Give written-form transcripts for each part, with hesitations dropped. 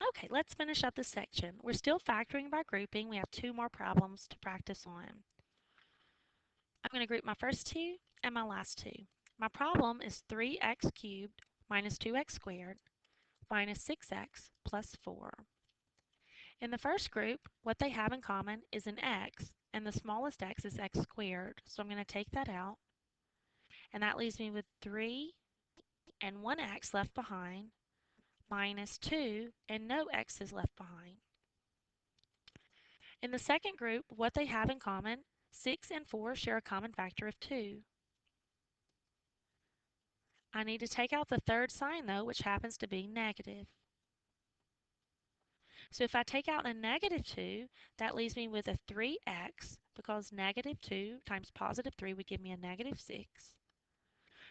Okay, let's finish up this section. We're still factoring by grouping. We have two more problems to practice on. I'm going to group my first two and my last two. My problem is 3x cubed minus 2x squared minus 6x plus 4. In the first group, what they have in common is an x, and the smallest x is x squared, so I'm going to take that out, and that leaves me with 3 and 1x left behind, minus 2 and no x is left behind. In the second group, what they have in common, 6 and 4 share a common factor of 2. I need to take out the third sign though, which happens to be negative. So if I take out a negative 2, that leaves me with a 3x, because negative 2 times positive 3 would give me a negative 6.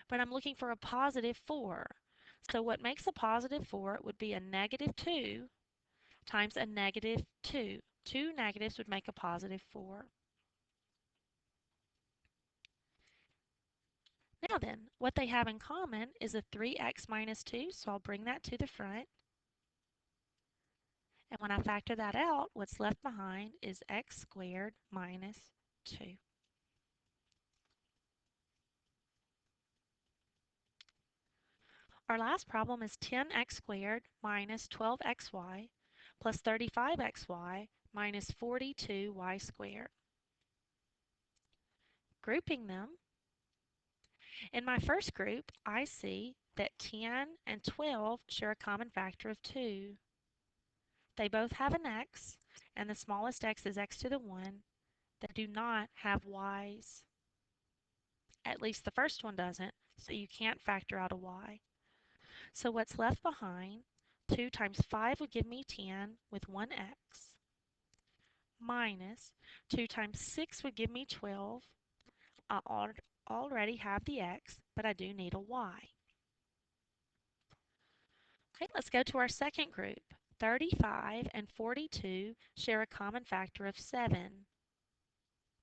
But I'm looking for a positive 4. So what makes a positive 4 would be a negative 2 times a negative 2. Two negatives would make a positive 4. Now then, what they have in common is a 3x minus 2, so I'll bring that to the front. And when I factor that out, what's left behind is x squared minus 2. Our last problem is 10x squared minus 12xy plus 35xy minus 42y squared. Grouping them, in my first group, I see that 10 and 12 share a common factor of 2. They both have an x, and the smallest x is x to the 1. They do not have y's. At least the first one doesn't, so you can't factor out a y. So what's left behind, 2 times 5 would give me 10 with 1x, minus 2 times 6 would give me 12. I already have the x, but I do need a y. Okay, let's go to our second group. 35 and 42 share a common factor of 7.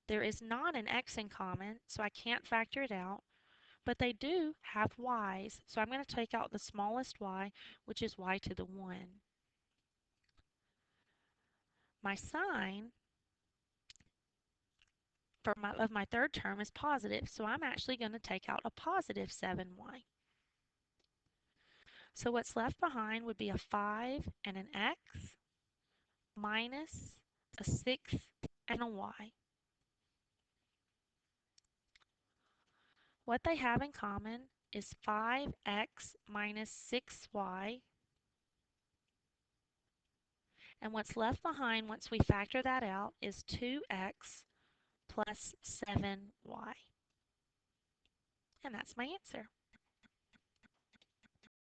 There is not an x in common, so I can't factor it out, but they do have y's, so I'm going to take out the smallest y, which is y to the 1. My sign of my third term is positive, so I'm actually going to take out a positive 7y. So what's left behind would be a 5 and an x minus a 6 and a y. What they have in common is 5x minus 6y, and what's left behind once we factor that out is 2x plus 7y. And that's my answer.